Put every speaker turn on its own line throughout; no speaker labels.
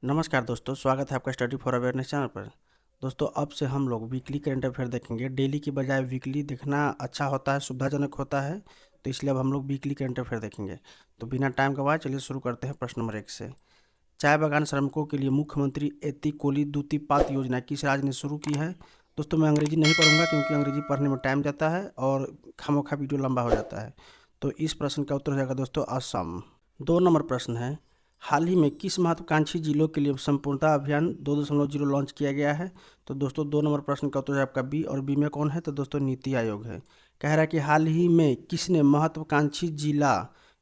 नमस्कार दोस्तों, स्वागत है आपका स्टडी फॉर अवेयरनेस चैनल पर। दोस्तों, अब से हम लोग वीकली करंट अफेयर देखेंगे। डेली की बजाय वीकली देखना अच्छा होता है, सुविधाजनक होता है, तो इसलिए अब हम लोग वीकली करंट अफेयर देखेंगे। तो बिना टाइम गवाए चलिए शुरू करते हैं प्रश्न नंबर 1 से। चाय बागान श्रमिकों के लिए मुख्यमंत्री एतिकोली दूतीपात योजना किस राज्य ने शुरू की है? दोस्तों, मैं अंग्रेजी नहीं पढ़ूंगा क्योंकि अंग्रेजी पढ़ने में टाइम जाता है और खामोखा वीडियो लंबा हो जाता है। तो इस प्रश्न का उत्तर हो जाएगा दोस्तों असम। 2 नंबर प्रश्न है, हाल ही में किस महत्वाकांक्षी जिलों के लिए संपूर्णता अभियान 2.0 लॉन्च किया गया है? तो दोस्तों 2 नंबर प्रश्न का उत्तर है आपका बी, और बी में कौन है? तो दोस्तों नीति आयोग है। कह रहा है कि हाल ही में किसने महत्वाकांक्षी जिला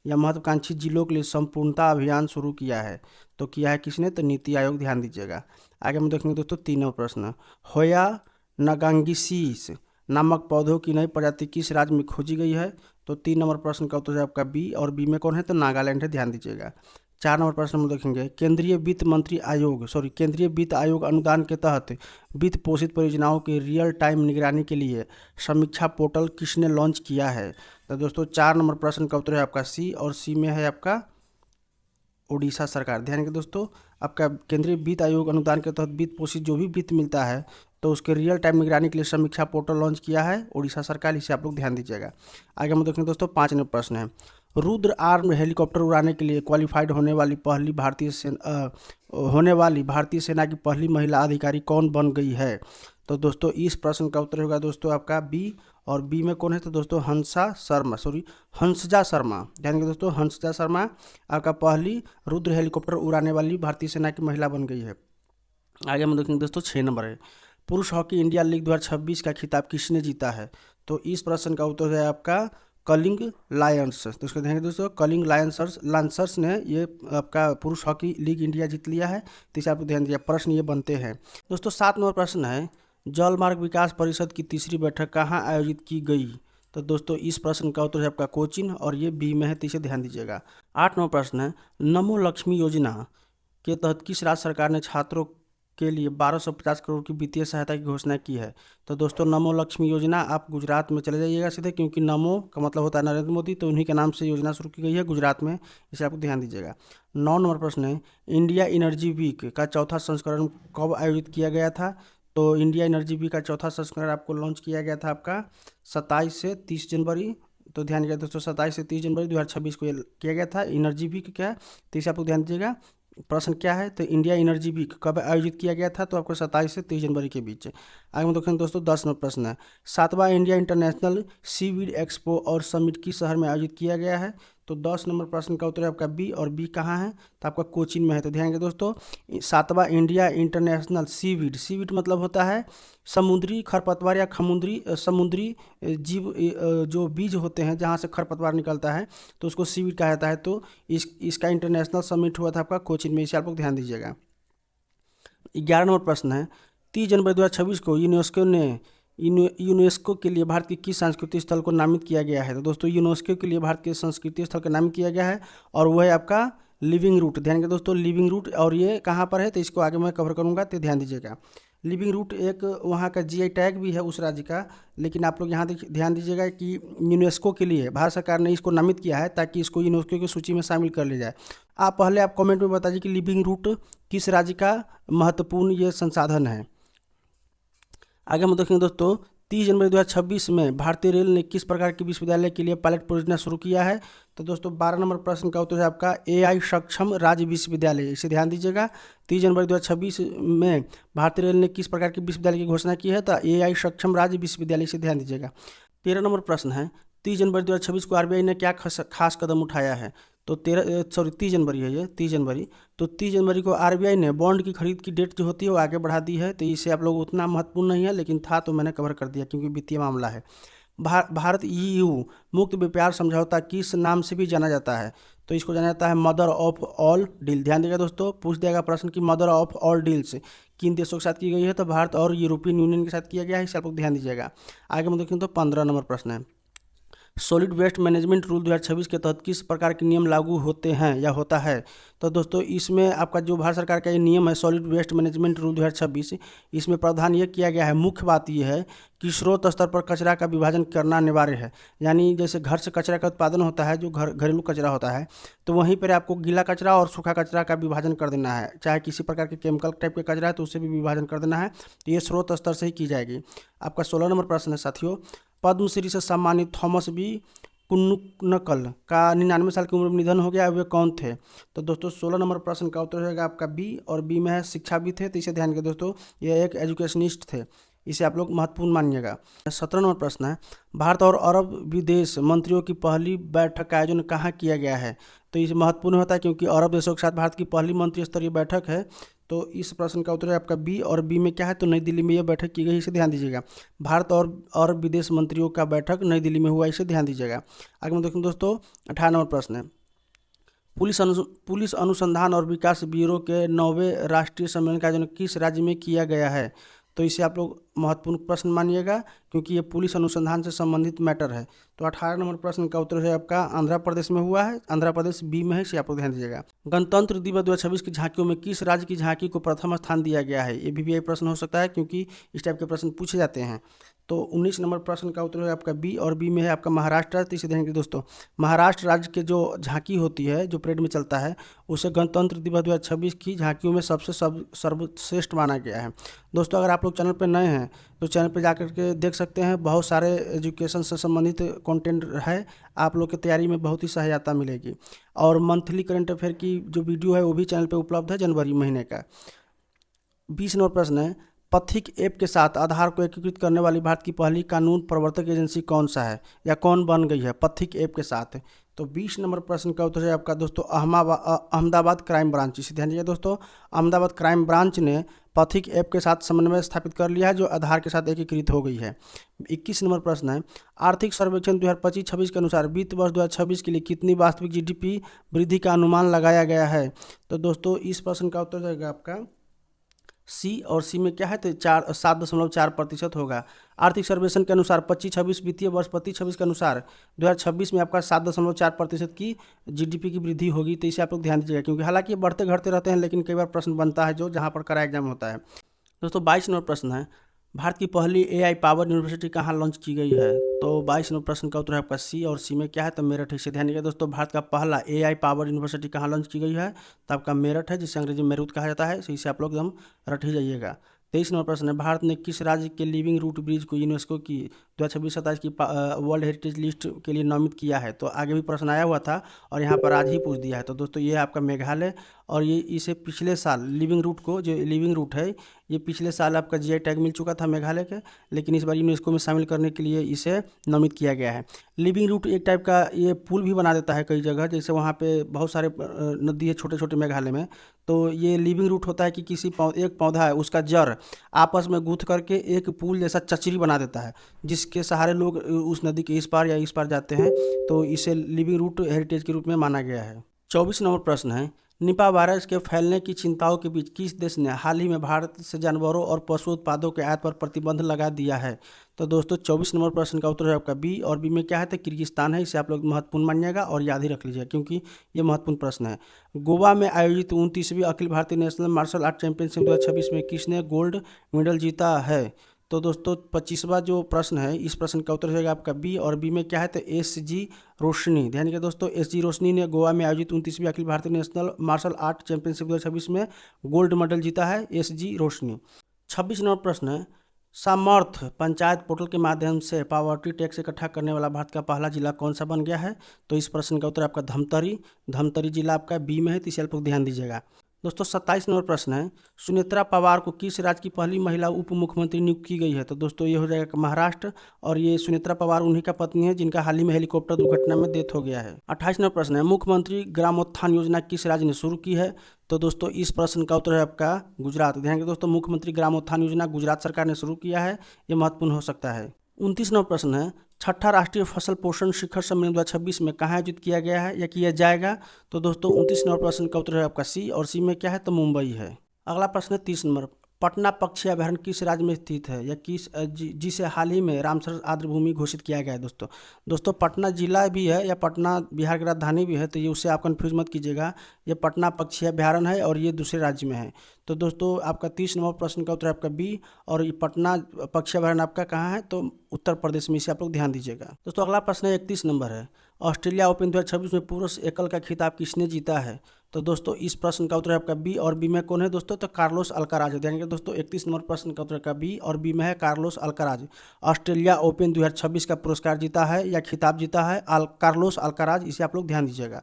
या महत्वाकांक्षी जिलों के लिए संपूर्णता अभियान शुरू किया है? तो किया है किसने? तो नीति आयोग। ध्यान दीजिएगा। आगे हम देखेंगे दोस्तों 3 नंबर प्रश्न, होया नगांगिसीस नामक पौधों की नई प्रजाति किस राज्य में खोजी गई है? तो 3 नंबर प्रश्न का उत्तर है आपका बी, और बी में कौन है? तो नागालैंड है। ध्यान दीजिएगा। 4 नंबर प्रश्न हम देखेंगे, केंद्रीय वित्त आयोग अनुदान के तहत वित्त पोषित परियोजनाओं की रियल टाइम निगरानी के लिए समीक्षा पोर्टल किसने लॉन्च किया है? तो दोस्तों 4 नंबर प्रश्न का उत्तर है आपका सी, और सी में है आपका उड़ीसा सरकार। ध्यान रखिए दोस्तों, आपका केंद्रीय वित्त आयोग अनुदान के तहत वित्त पोषित जो भी वित्त मिलता है तो उसके रियल टाइम निगरानी के लिए समीक्षा पोर्टल लॉन्च किया है उड़ीसा सरकार। इसे आप लोग ध्यान दीजिएगा। आगे हम देखेंगे दोस्तों 5 नंबर प्रश्न है, रुद्र आर्म हेलीकॉप्टर उड़ाने के लिए क्वालिफाइड होने वाली भारतीय सेना की पहली महिला अधिकारी कौन बन गई है? तो दोस्तों इस प्रश्न का उत्तर होगा दोस्तों आपका बी, और बी में कौन है? तो दोस्तों हंसजा शर्मा। ध्यान रखिए दोस्तों, हंसजा शर्मा आपका पहली रुद्र हेलीकॉप्टर उड़ाने वाली भारतीय सेना की महिला बन गई है। आगे हम देखेंगे दोस्तों 6 नंबर है, पुरुष हॉकी इंडिया लीग 2026 का खिताब किसने जीता है? तो इस प्रश्न का उत्तर है आपका कलिंग लायंस। तो इसको देखेंगे दोस्तों, कलिंग लांसर्स ने ये आपका पुरुष हॉकी लीग इंडिया जीत लिया है। तो इसे आपको ध्यान दिया, प्रश्न ये बनते हैं। दोस्तों 7 नंबर प्रश्न है, जल मार्ग विकास परिषद की तीसरी बैठक कहाँ आयोजित की गई? तो दोस्तों इस प्रश्न का उत्तर है आपका कोचिन, और ये बी में है, तो इसे ध्यान दीजिएगा। 8 नंबर प्रश्न है, नमो लक्ष्मी योजना के तहत किस राज्य सरकार ने छात्रों के लिए 1250 करोड़ की वित्तीय सहायता की घोषणा की है? तो दोस्तों नमो लक्ष्मी योजना आप गुजरात में चले जाइएगा सीधे, क्योंकि नमो का मतलब होता है नरेंद्र मोदी, तो उन्हीं के नाम से योजना शुरू की गई है गुजरात में। इसे आपको ध्यान दीजिएगा। 9 नंबर प्रश्न है, इंडिया एनर्जी वीक का चौथा संस्करण कब आयोजित किया गया था? तो इंडिया एनर्जी वीक का चौथा संस्करण आपको लॉन्च किया गया था आपका 27 से 30 जनवरी। तो ध्यान दीजिएगा दोस्तों, 27 से 30 जनवरी 2026 को किया गया था। एनर्जी वीक क्या है, तो इसे आपको ध्यान दीजिएगा। प्रश्न क्या है? तो इंडिया एनर्जी वीक कब आयोजित किया गया था? तो आपको 27 से 30 जनवरी के बीच। आगे में देखें दोस्तों 10 नंबर प्रश्न है, 7वां इंडिया इंटरनेशनल सीवीड एक्सपो और समिट किस शहर में आयोजित किया गया है? तो 10 नंबर प्रश्न का उत्तर है आपका बी, और बी कहाँ है? तो आपका कोचीन में है। तो ध्यान रखिए दोस्तों, 7वां इंडिया इंटरनेशनल सीवीड मतलब होता है समुद्री खरपतवार या समुद्री जीव, जो बीज होते हैं जहाँ से खरपतवार निकलता है तो उसको सीवीड कहा जाता है। तो इसका इंटरनेशनल समिट हुआ था आपका कोचीन में। इसे आप लोग ध्यान दीजिएगा। 11 नंबर प्रश्न है, 30 जनवरी 2026 को यूनेस्को के लिए भारत के किस सांस्कृतिक स्थल को नामित किया गया है? तो दोस्तों यूनेस्को के लिए भारत के संस्कृति स्थल का नाम किया गया है, और वह है आपका लिविंग रूट। ध्यान के दोस्तों, लिविंग रूट, और ये कहाँ पर है? तो इसको आगे मैं कवर करूँगा, तो ध्यान दीजिएगा। लिविंग रूट एक वहाँ का जीआई टैग भी है उस राज्य का, लेकिन आप लोग यहाँ ध्यान दीजिएगा कि यूनेस्को के लिए भारत सरकार ने इसको नामित किया है ताकि इसको यूनेस्को की सूची में शामिल कर लिया जाए। आप कमेंट में बताइए कि लिविंग रूट किस राज्य का महत्वपूर्ण ये संसाधन है। आगे हम देखेंगे दोस्तों 30 जनवरी 2026 में भारतीय रेल ने किस प्रकार के विश्वविद्यालय के लिए पायलट परियोजना शुरू किया है? तो दोस्तों 12 नंबर प्रश्न का उत्तर है आपका एआई सक्षम राज्य विश्वविद्यालय। इसे ध्यान दीजिएगा। 30 जनवरी 2026 में भारतीय रेल ने किस प्रकार के विश्वविद्यालय की घोषणा की है? तो एआई सक्षम राज्य विश्वविद्यालय। से ध्यान दीजिएगा। 13 नंबर प्रश्न है, 30 जनवरी 2026 को आरबीआई ने क्या खास कदम उठाया है? तो 30 जनवरी है ये, 30 जनवरी। तो 30 जनवरी को आरबीआई ने बॉन्ड की खरीद की डेट जो होती है वो आगे बढ़ा दी है। तो इसे आप लोग उतना महत्वपूर्ण नहीं है, लेकिन था तो मैंने कवर कर दिया क्योंकि वित्तीय मामला है। भारत ईयू मुक्त व्यापार समझौता किस नाम से भी जाना जाता है? तो इसको जाना जाता है मदर ऑफ ऑल डील। ध्यान देगा दोस्तों, पूछ देगा प्रश्न की मदर ऑफ ऑल डील्स किन देशों के साथ की गई है? तो भारत और यूरोपियन यूनियन के साथ किया गया है। इसे आप लोग ध्यान दीजिएगा। आगे हम देखें तो 15 नंबर प्रश्न है, सॉलिड वेस्ट मैनेजमेंट रूल 2026 के तहत किस प्रकार के नियम लागू होते हैं या होता है? तो दोस्तों इसमें आपका जो भारत सरकार का ये नियम है सॉलिड वेस्ट मैनेजमेंट रूल 2026, इसमें प्रावधान ये किया गया है, मुख्य बात ये है कि स्रोत स्तर पर कचरा का विभाजन करना अनिवार्य है। यानी जैसे घर से कचरा का उत्पादन होता है, जो घरेलू कचरा होता है, तो वहीं पर आपको गीला कचरा और सूखा कचरा का विभाजन कर देना है। चाहे किसी प्रकार के केमिकल टाइप का कचरा है तो उससे भी विभाजन कर देना है। तो ये स्रोत स्तर से ही की जाएगी। आपका 16 नंबर प्रश्न है साथियों, पद्मश्री से सम्मानित थॉमस बी कुन्नुकल का 99 साल की उम्र में निधन हो गया, वे कौन थे? तो दोस्तों 16 नंबर प्रश्न का उत्तर होगा आपका बी, और बी में है शिक्षाविद थे, तो इसे ध्यान के दोस्तों ये एक एजुकेशनिस्ट थे, इसे आप लोग महत्वपूर्ण मानिएगा। 17 नंबर प्रश्न है, भारत और अरब विदेश मंत्रियों की पहली बैठक का आयोजन कहाँ किया गया है? तो इसे महत्वपूर्ण होता है क्योंकि अरब देशों के साथ भारत की पहली मंत्री स्तरीय बैठक है। तो इस प्रश्न का उत्तर है आपका बी, और बी में क्या है तो नई दिल्ली में यह बैठक की गई, इसे ध्यान दीजिएगा। भारत और अरब विदेश मंत्रियों का बैठक नई दिल्ली में हुआ, इसे ध्यान दीजिएगा। आगे में देखें दोस्तों 18 नंबर प्रश्न है, पुलिस अनुसंधान और विकास ब्यूरो के 9वें राष्ट्रीय सम्मेलन का आयोजन किस राज्य में किया गया है? तो इसे आप लोग महत्वपूर्ण प्रश्न मानिएगा क्योंकि ये पुलिस अनुसंधान से संबंधित मैटर है। तो 18 नंबर प्रश्न का उत्तर है आपका आंध्र प्रदेश में हुआ है, आंध्र प्रदेश बी में है, इसे आप लोग ध्यान दीजिएगा। गणतंत्र दिवस 2026 की झांकियों में किस राज्य की झांकी को प्रथम स्थान दिया गया है? ये भी प्रश्न हो सकता है क्योंकि इस टाइप के प्रश्न पूछे जाते हैं। तो 19 नंबर प्रश्न का उत्तर है आपका बी, और बी में है आपका महाराष्ट्र। तो इसे ध्यान दोस्तों, महाराष्ट्र राज्य के जो झांकी होती है, जो परेड में चलता है, उसे गणतंत्र दिवस 2026 की झांकियों में सबसे सर्वश्रेष्ठ माना गया है। दोस्तों अगर आप लोग चैनल पर नए हैं तो चैनल पर जाकर के देख सकते हैं, बहुत सारे एजुकेशन से संबंधित कंटेंट है, आप लोग की तैयारी में बहुत ही सहायता मिलेगी। और मंथली करंट अफेयर की जो वीडियो है वो भी चैनल पर उपलब्ध है जनवरी महीने का। 20 नंबर प्रश्न है, पथिक ऐप के साथ आधार को एकीकृत करने वाली भारत की पहली कानून प्रवर्तक एजेंसी कौन सा है या कौन बन गई है पथिक ऐप के साथ? तो 20 नंबर प्रश्न का उत्तर है आपका दोस्तों अहमदाबाद क्राइम ब्रांच। इसे ध्यान दीजिए दोस्तों, अहमदाबाद क्राइम ब्रांच ने पथिक ऐप के साथ समन्वय स्थापित कर लिया है, जो आधार के साथ एकीकृत हो गई है। 21 नंबर प्रश्न है, आर्थिक सर्वेक्षण 2025-26 के अनुसार वित्त वर्ष 2026 के लिए कितनी वास्तविक जीडीपी वृद्धि का अनुमान लगाया गया है? तो दोस्तों इस प्रश्न का उत्तर रहेगा आपका सी, और सी में क्या है तो 7.4% होगा। आर्थिक सर्वेक्षण के अनुसार 25-26 वित्तीय वर्ष 25-26 के अनुसार 2026 में आपका 7.4% की जीडीपी की वृद्धि होगी। तो इसे आप लोग ध्यान दीजिएगा क्योंकि हालांकि ये बढ़ते घटते रहते हैं, लेकिन कई बार प्रश्न बनता है जो जहाँ पर कड़ा एग्जाम होता है। दोस्तों 22 नंबर प्रश्न है, भारत की पहली एआई पावर यूनिवर्सिटी कहाँ लॉन्च की गई है? तो 22 नंबर प्रश्न का उत्तर है आपका सी, और सी में क्या है तो मेरठ है। इसे ध्यान दीजिएगा दोस्तों, भारत का पहला एआई पावर यूनिवर्सिटी कहाँ लॉन्च की गई है? तो आपका मेरठ है, जिसे अंग्रेजी में मेरुत कहा जाता है। इसे आप लोग एकदम रट ही जाइएगा। 23 नंबर प्रश्न है, भारत ने किस राज्य के लिविंग रूट ब्रिज को यूनेस्को की 2026-27 की वर्ल्ड हेरिटेज लिस्ट के लिए नामित किया है? तो आगे भी प्रश्न आया हुआ था और यहाँ पर आज ही पूछ दिया है। तो दोस्तों ये आपका मेघालय, और ये इसे पिछले साल लिविंग रूट को, जो लिविंग रूट है, ये पिछले साल आपका जीआई टैग मिल चुका था मेघालय के, लेकिन इस बार यूनेस्को में शामिल करने के लिए इसे नामित किया गया है। लिविंग रूट एक टाइप का ये पुल भी बना देता है कई जगह, जैसे वहाँ पे बहुत सारे नदी है छोटे छोटे मेघालय में, तो ये लिविंग रूट होता है कि किसी एक पौधा है उसका जड़ आपस में गूंथ करके एक पुल जैसा चचरी बना देता है, जिसके सहारे लोग उस नदी के इस पार या इस पार जाते हैं। तो इसे लिविंग रूट हेरिटेज के रूप में माना गया है। 24 नंबर प्रश्न है, निपा वायरस के फैलने की चिंताओं के बीच किस देश ने हाल ही में भारत से जानवरों और पशु उत्पादों के आयात पर प्रतिबंध लगा दिया है? तो दोस्तों 24 नंबर प्रश्न का उत्तर है आपका बी, और बी में क्या है तो किर्गिस्तान है। इसे आप लोग महत्वपूर्ण मानिएगा और याद ही रख लीजिएगा क्योंकि ये महत्वपूर्ण प्रश्न है। गोवा में आयोजित 29वीं Akhil Bharatiya national martial art championship 2026 में किसने गोल्ड मेडल जीता है? तो दोस्तों 25वां जो प्रश्न है, इस प्रश्न का उत्तर रहेगा आपका बी, और बी में क्या है तो SG रोशनी। ध्यान रखिए दोस्तों, SG रोशनी ने गोवा में आयोजित 29वीं Akhil Bharatiya national martial art championship 2026 में गोल्ड मेडल जीता है SG रोशनी। 26 नंबर प्रश्न है, सामर्थ पंचायत पोर्टल के माध्यम से पावर्टी टैक्स इकट्ठा करने वाला भारत का पहला जिला कौन सा बन गया है? तो इस प्रश्न का उत्तर आपका धमतरी जिला आपका बी में है, तो इसे आप लोग ध्यान दीजिएगा। दोस्तों 27 नंबर प्रश्न है, सुनेत्रा पवार को किस राज्य की पहली महिला उप मुख्यमंत्री नियुक्त की गई है? तो दोस्तों ये हो जाएगा महाराष्ट्र, और ये सुनेत्रा पवार उन्हीं का पत्नी है जिनका हाल ही में हेलीकॉप्टर दुर्घटना में डेथ हो गया है। 28 नंबर प्रश्न है, मुख्यमंत्री ग्रामोत्थान योजना किस राज्य ने शुरू की है? तो दोस्तों इस प्रश्न का उत्तर है आपका गुजरात। ध्यान रखिए दोस्तों, मुख्यमंत्री ग्रामोत्थान योजना गुजरात सरकार ने शुरू किया है, ये महत्वपूर्ण हो सकता है। 29 नंबर प्रश्न है, छठा राष्ट्रीय फसल पोषण शिखर सम्मेलन 2026 में कहाँ आयोजित किया गया है या किया जाएगा? तो दोस्तों 29 नंबर प्रश्न का उत्तर है आपका सी, और सी में क्या है तो मुंबई है। अगला प्रश्न है 30 नंबर पटना पक्षी अभयारण्य किस राज्य में स्थित है या जिसे हाल ही में रामसर आर्द्रभूमि घोषित किया गया है दोस्तों पटना जिला भी है या पटना बिहार की राजधानी भी है, तो ये उससे आप कन्फ्यूज मत कीजिएगा। ये पटना पक्षी अभयारण्य है और ये दूसरे राज्य में है। तो दोस्तों आपका 30 नंबर प्रश्न का उत्तर आपका बी, और ये पटना पक्षी अभयारण्य आपका कहाँ है, तो उत्तर प्रदेश में। इसे आप लोग ध्यान दीजिएगा। दोस्तों अगला प्रश्न है 31 नंबर है, ऑस्ट्रेलिया ओपन 2026 में पुरुष एकल का खिताब किसने जीता है। तो दोस्तों इस प्रश्न का उत्तर आपका बी, और बी में कौन है दोस्तों, तो कार्लोस अल्काराज है। ध्यान रखिए दोस्तों 31 नंबर प्रश्न का उत्तर का बी, और बी में है कार्लोस अल्काराज। ऑस्ट्रेलिया ओपन 2026 का पुरस्कार जीता है या खिताब जीता है कार्लोस अल्काराज। इसे आप लोग ध्यान दीजिएगा।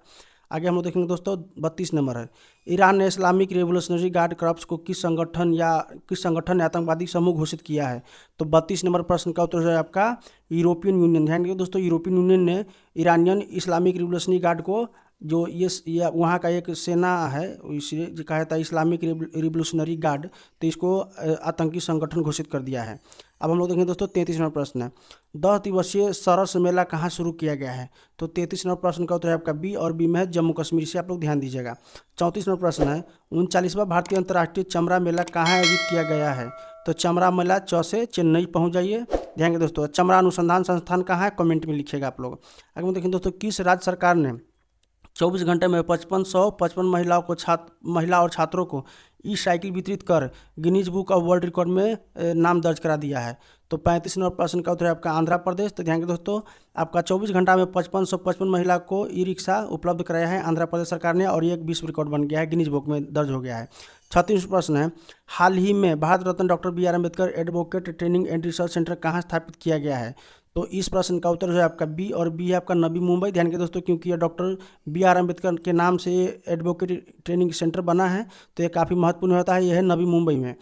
आगे हम लोग देखेंगे दोस्तों 32 नंबर है, ईरान ने इस्लामिक रिवोल्यूशनरी गार्ड करप्स को किस संगठन ने आतंकवादी समूह घोषित किया है। तो 32 नंबर प्रश्न का उत्तर है आपका यूरोपियन यूनियन। ध्यान रखिए दोस्तों यूरोपियन यूनियन ने ईरानियन इस्लामिक रिवोल्यूशनरी गार्ड को, जो ये वहाँ का एक सेना है, इसे जो कहा जाता है इस्लामिक रिवोल्यूशनरी गार्ड, तो इसको आतंकी संगठन घोषित कर दिया है। अब हम लोग देखेंगे दोस्तों 33 नंबर प्रश्न है, 10 दिवसीय सरस मेला कहाँ शुरू किया गया है। तो 33 नंबर प्रश्न का उत्तर है आपका बी, और बी में है जम्मू कश्मीर। से आप लोग ध्यान दीजिएगा। 34 नंबर प्रश्न है, 39वां भारतीय अंतर्राष्ट्रीय चमड़ा मेला कहाँ आयोजित किया गया है। तो चमड़ा मेला से चेन्नई पहुँच जाइए। ध्यान दोस्तों चमड़ा अनुसंधान संस्थान कहाँ है, कमेंट में लिखिएगा आप लोग। आगे हम देखें दोस्तों किस राज्य सरकार ने 24 घंटे में 5555 महिला और छात्रों को ई साइकिल वितरित कर Guinness book of world record में नाम दर्ज करा दिया है। तो 35 नंबर प्रश्न का उत्तर है आपका आंध्र प्रदेश। तो ध्यान के दोस्तों आपका 24 घंटा में 5555 महिला को ई रिक्शा उपलब्ध कराया है आंध्र प्रदेश सरकार ने, और ये एक विश्व रिकॉर्ड बन गया है, गिनीज बुक में दर्ज हो गया है। 36 प्रश्न है, हाल ही में Bharat Ratna doctor B R. Ambedkar advocate training and research centre कहाँ स्थापित किया गया है। तो इस प्रश्न का उत्तर है आपका बी, और बी है आपका नवी मुंबई। ध्यान के दोस्तों क्योंकि ये डॉक्टर बी.आर. अम्बेडकर के नाम से एडवोकेट ट्रेनिंग सेंटर बना है, तो ये काफ़ी महत्वपूर्ण होता है। यह है नवी मुंबई में।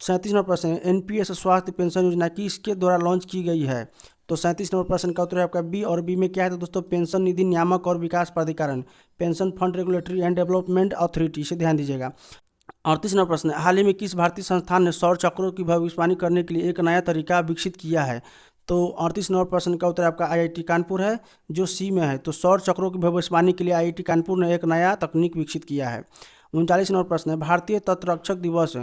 37 नंबर प्रश्न है, एनपीएस स्वास्थ्य पेंशन योजना किसके द्वारा लॉन्च की गई है। तो 37 नंबर प्रश्न का उत्तर है आपका बी, और बी में क्या है तो दोस्तों पेंशन निधि नियामक और विकास प्राधिकरण, pension fund regulatory and development authority. इसे ध्यान दीजिएगा। 38 नंबर प्रश्न है, हाल ही में किस भारतीय संस्थान ने सौर चक्रों की भविष्यवाणी करने के लिए एक नया तरीका विकसित किया है। तो 38 नंबर प्रश्न का उत्तर आपका आईआईटी कानपुर है, जो सी में है। तो सौर चक्रों की भविष्यवाणी के लिए आईआईटी कानपुर ने एक नया तकनीक विकसित किया है। 39 नंबर प्रश्न है, भारतीय तटरक्षक दिवस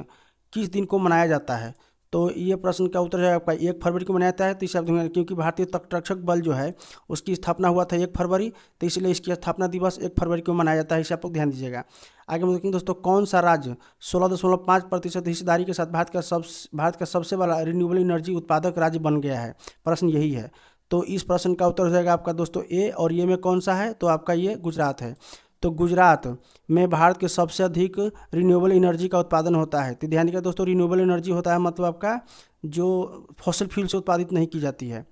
किस दिन को मनाया जाता है। तो ये प्रश्न का उत्तर है आपका 1 फरवरी को मनाया जाता है। तो इसे आप क्योंकि भारतीय तटरक्षक बल जो है उसकी स्थापना हुआ था 1 फरवरी, तो इसलिए इसकी स्थापना दिवस 1 फरवरी को मनाया जाता है। इसे आप लोग ध्यान दीजिएगा। आगे हम देखेंगे दोस्तों कौन सा राज्य 16.5% हिस्सेदारी के साथ भारत का सबसे बड़ा रिन्यूएबल एनर्जी उत्पादक राज्य बन गया है। प्रश्न यही है। तो इस प्रश्न का उत्तर हो जाएगा आपका दोस्तों ए, और ये में कौन सा है तो आपका ये गुजरात है। तो गुजरात में भारत के सबसे अधिक रिन्यूएबल एनर्जी का उत्पादन होता है। तो ध्यान दीजिएगा दोस्तों रिन्यूएबल एनर्जी होता है मतलब आपका जो फॉसिल फ्यूल से उत्पादित नहीं की जाती है।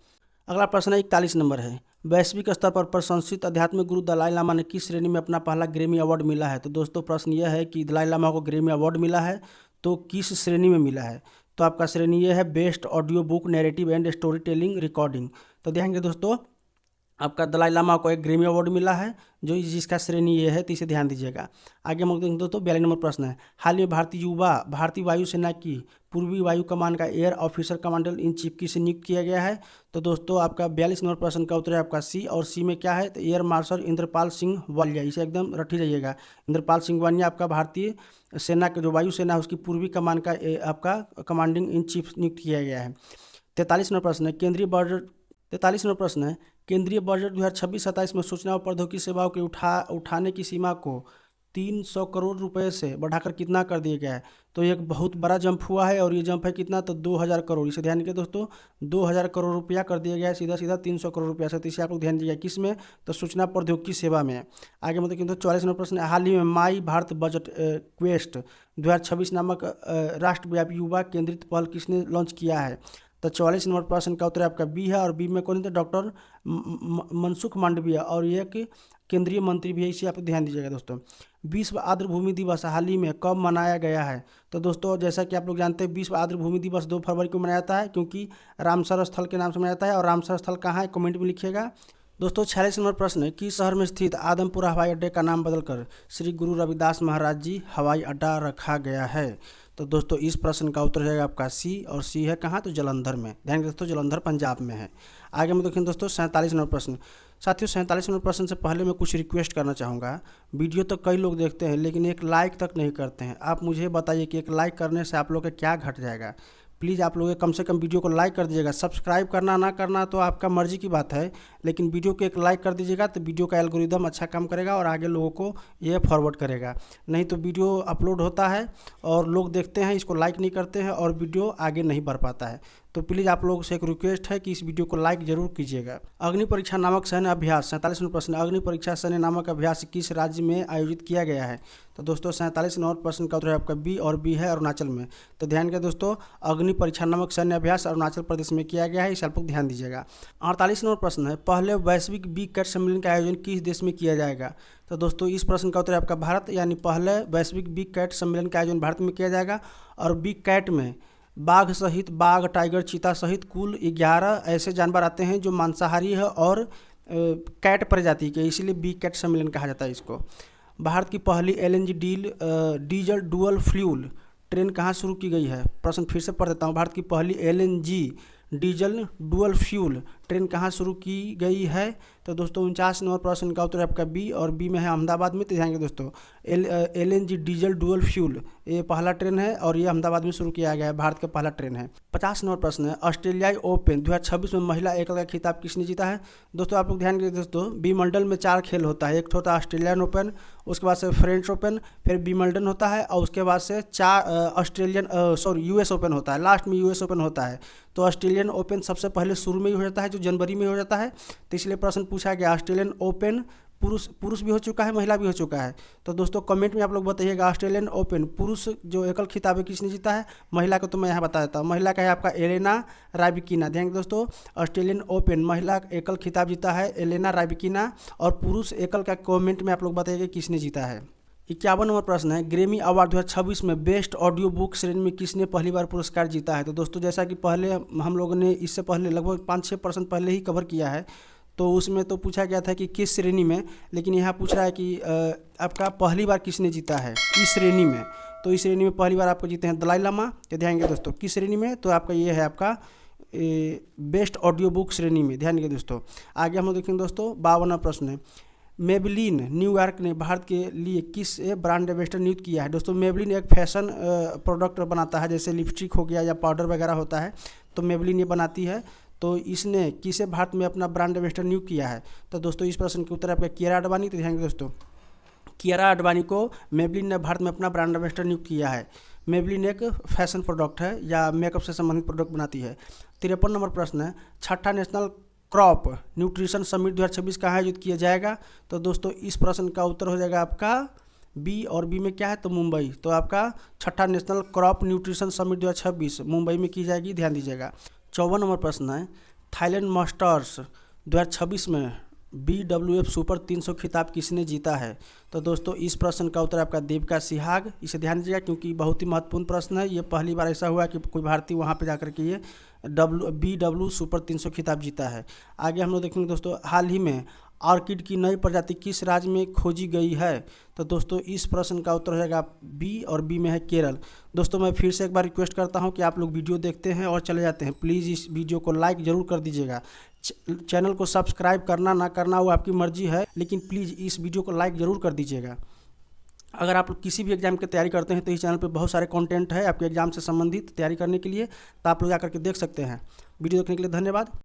अगला प्रश्न है 41 नंबर है, वैश्विक स्तर पर प्रशंसित आध्यात्मिक गुरु दलाई लामा ने किस श्रेणी में अपना पहला ग्रैमी अवार्ड मिला है। तो दोस्तों प्रश्न यह है कि दलाई लामा को ग्रैमी अवार्ड मिला है, तो किस श्रेणी में मिला है। तो आपका श्रेणी यह है best audio book narrative and story telling recording. तो ध्यान दीजिए दोस्तों आपका दलाई लामा को एक ग्रैमी अवार्ड मिला है, जो जिसका श्रेणी ये है, तो इसे ध्यान दीजिएगा। आगे हम देखेंगे दोस्तों 42 नंबर प्रश्न है, हाल में भारतीय वायुसेना की पूर्वी वायु कमान का air officer commander in chief किसे नियुक्त किया गया है। तो दोस्तों आपका 42 नंबर प्रश्न का उत्तर है आपका सी, और सी में क्या है तो एयर मार्शल इंद्रपाल सिंह वालिया। इसे एकदम रट ही जाइएगा। इंद्रपाल सिंह वालिया आपका भारतीय सेना के जो वायुसेना है उसकी पूर्वी कमान का आपका कमांडिंग इन चीफ नियुक्त किया गया है। 43 नंबर प्रश्न है, केंद्रीय बजट 2026-27 में सूचना और प्रौद्योगिकी सेवाओं के उठाने की सीमा को 300 करोड़ रुपए से बढ़ाकर कितना कर दिया गया है। तो एक बहुत बड़ा जंप हुआ है, और ये जंप है कितना तो 2000 करोड़। इसे ध्यान दीजिए दोस्तों 2000 करोड़ रुपया कर दिया गया है, सीधा 300 करोड़ रुपया से। तो इसे आप लोग ध्यान दीजिएगा किस में तो सूचना प्रौद्योगिकी सेवा में। आगे मतलब तो 44 नंबर प्रश्न, हाल ही में माई भारत बजट क्वेस्ट 2026 नामक राष्ट्रव्यापी युवा केंद्रित पहल किसने लॉन्च किया है। तो 44 नंबर प्रश्न का उत्तर आपका बी है, और बी में कौन थे डॉक्टर मनसुख मांडविय, और ये एक केंद्रीय मंत्री भी है। इसे आप ध्यान दीजिएगा दोस्तों। विश्व आर्द्र भूमि दिवस हाल ही में कब मनाया गया है। तो दोस्तों जैसा कि आप लोग जानते हैं विश्व आर्द्र भूमि दिवस 2 फरवरी को मनाया जाता है, क्योंकि रामसर स्थल के नाम से मनाया जाता है। और रामसर स्थल कहाँ है कमेंट में लिखिएगा। दोस्तों 46 नंबर प्रश्न है, किस शहर में स्थित आदमपुरा हवाई अड्डे का नाम बदलकर श्री गुरु रविदास महाराज जी हवाई अड्डा रखा गया है। तो दोस्तों इस प्रश्न का उत्तर है आपका सी, और सी है कहाँ तो जलंधर में। ध्यान दोस्तों जलंधर पंजाब में है। आगे में देखें दोस्तों 47 नंबर प्रश्न, साथियों 47 नंबर प्रश्न से पहले मैं कुछ रिक्वेस्ट करना चाहूँगा। वीडियो तो कई लोग देखते हैं लेकिन एक लाइक तक नहीं करते हैं। आप मुझे बताइए कि एक लाइक करने से आप लोग का क्या घट जाएगा। प्लीज़ आप लोग कम से कम वीडियो को लाइक कर दीजिएगा। सब्सक्राइब करना ना करना तो आपका मर्जी की बात है, लेकिन वीडियो को एक लाइक कर दीजिएगा तो वीडियो का एल्गोरिदम अच्छा काम करेगा और आगे लोगों को ये फॉरवर्ड करेगा। नहीं तो वीडियो अपलोड होता है और लोग देखते हैं, इसको लाइक नहीं करते हैं और वीडियो आगे नहीं बढ़ पाता है। तो प्लीज़ आप लोगों से एक रिक्वेस्ट है कि इस वीडियो को लाइक जरूर कीजिएगा। अग्नि परीक्षा नामक सैन्य अभ्यास 47 नंबर प्रश्न, अग्नि परीक्षा सैन्य नामक अभ्यास किस राज्य में आयोजित किया गया है। तो दोस्तों 47 नंबर प्रश्न का उत्तर है आपका बी और बी है अरुणाचल में। तो ध्यान के दोस्तों, अग्नि परीक्षा नामक सैन्य अभ्यास अरुणाचल प्रदेश में किया गया है, इस आप लोग ध्यान दीजिएगा। 48 नंबर प्रश्न है, पहले वैश्विक बी कैट सम्मेलन का आयोजन किस देश में किया जाएगा। तो दोस्तों इस प्रश्न का उत्तर है आपका भारत, यानी पहले वैश्विक बी कैट सम्मेलन का आयोजन भारत में किया जाएगा। और बी कैट में बाघ सहित बाघ, टाइगर, चीता सहित कुल 11 ऐसे जानवर आते हैं जो मांसाहारी है और कैट प्रजाति के, इसीलिए बी कैट सम्मेलन कहा जाता है इसको। भारत की पहली LNG diesel dual fuel train कहाँ शुरू की गई है। प्रश्न फिर से पढ़ देता हूँ। भारत की पहली LNG diesel dual fuel train कहाँ शुरू की गई है। तो दोस्तों 49 नंबर प्रश्न का उत्तर आपका बी और बी में है अहमदाबाद में। तो ध्यान रखिए दोस्तों, LNG डीजल डुअल फ्यूल ये पहला ट्रेन है और ये अहमदाबाद में शुरू किया गया है, भारत का पहला ट्रेन है। 50 नंबर प्रश्न है, ऑस्ट्रेलियाई ओपन 2026 में महिला एकल का खिताब किसने जीता है। दोस्तों आप लोग ध्यान रखिए दोस्तों, विंबलडन में 4 खेल होता है। एक होता है ऑस्ट्रेलियन ओपन, उसके बाद से फ्रेंच ओपन, फिर विंबलडन होता है और उसके बाद से 4 US ओपन होता है, लास्ट में US ओपन होता है। तो ऑस्ट्रेलियन ओपन सबसे पहले शुरू में ही हो जाता है, जो जनवरी में हो जाता है। तो इसलिए प्रश्न पूछा गया ऑस्ट्रेलियन ओपन पुरुष भी हो चुका है, महिला भी हो चुका है। तो दोस्तों कमेंट में आप लोग बताइएगा ऑस्ट्रेलियन ओपन पुरुष जो एकल खिताब है किसने जीता है। महिला को तो मैं यहाँ बता देता हूँ, महिला का है आपका एलेना रायबिकिना। ध्यान दोस्तों, ऑस्ट्रेलियन ओपन महिला एकल खिताब जीता है एलेना रायबिकिना, और पुरुष एकल का कमेंट में आप लोग बताइएगा किसने जीता है। 51 नंबर प्रश्न है, ग्रेमी अवार्ड 2026 में बेस्ट ऑडियो बुक श्रेणी में किसने पहली बार पुरस्कार जीता है। तो दोस्तों जैसा कि पहले हम लोगों ने इससे पहले लगभग 5-6 प्रश्न पहले ही कवर किया है, तो उसमें तो पूछा गया था कि किस श्रेणी में, लेकिन यहाँ पूछ रहा है कि आपका पहली बार किसने जीता है इस श्रेणी में। तो इस श्रेणी में पहली बार आपको जीते हैं दलाई लामा। तो ध्यान रखिए दोस्तों किस श्रेणी में, तो आपका ये है आपका बेस्ट ऑडियो बुक श्रेणी में। ध्यान रखिए दोस्तों। आगे हम लोग देखेंगे दोस्तों 52वां प्रश्न है, मेबलिन न्यूयॉर्क ने भारत के लिए किस ब्रांड एम्बेसडर नियुक्त किया है। दोस्तों मेबलिन एक फैशन प्रोडक्ट बनाता है, जैसे लिपस्टिक हो गया या पाउडर वगैरह होता है, तो मेबलिन ये बनाती है। तो इसने किसे भारत में अपना ब्रांड एम्बेसडर नियुक्त किया है। तो दोस्तों इस प्रश्न के उत्तर आपका कियारा आडवाणी। तो ध्यान रखिए दोस्तों, कियारा आडवाणी को मेबलिन ने भारत में अपना ब्रांड एम्बेसडर नियुक्त किया है। मेबलिन एक फैशन प्रोडक्ट है या मेकअप से संबंधित प्रोडक्ट बनाती है। 53 नंबर प्रश्न है, छठा नेशनल क्रॉप न्यूट्रिशन समिट 2026 कहाँ आयोजित किया जाएगा। तो दोस्तों इस प्रश्न का उत्तर हो जाएगा आपका बी और बी में क्या है, तो मुंबई। तो आपका छठा national crop nutrition summit 2026 Mumbai में की जाएगी, ध्यान दीजिएगा। 54 नंबर प्रश्न है, थाईलैंड मास्टर्स 2026 में BWF सुपर 300 खिताब किसने जीता है। तो दोस्तों इस प्रश्न का उत्तर आपका देविका सिहाग। इसे ध्यान दीजिएगा क्योंकि बहुत ही महत्वपूर्ण प्रश्न है। ये पहली बार ऐसा हुआ कि कोई भारतीय वहाँ पे जाकर के ये BW सुपर 300 खिताब जीता है। आगे हम लोग देखेंगे दोस्तों, हाल ही में ऑर्किड की नई प्रजाति किस राज्य में खोजी गई है। तो दोस्तों इस प्रश्न का उत्तर हो जाएगा बी और बी में है केरल। दोस्तों मैं फिर से एक बार रिक्वेस्ट करता हूं कि आप लोग वीडियो देखते हैं और चले जाते हैं, प्लीज़ इस वीडियो को लाइक ज़रूर कर दीजिएगा। चैनल को सब्सक्राइब करना ना करना वो आपकी मर्जी है, लेकिन प्लीज़ इस वीडियो को लाइक ज़रूर कर दीजिएगा। अगर आप लोग किसी भी एग्जाम की तैयारी करते हैं तो इस चैनल पे बहुत सारे कंटेंट है आपके एग्जाम से संबंधित तैयारी करने के लिए, तो आप लोग जाकर के देख सकते हैं। वीडियो देखने के लिए धन्यवाद।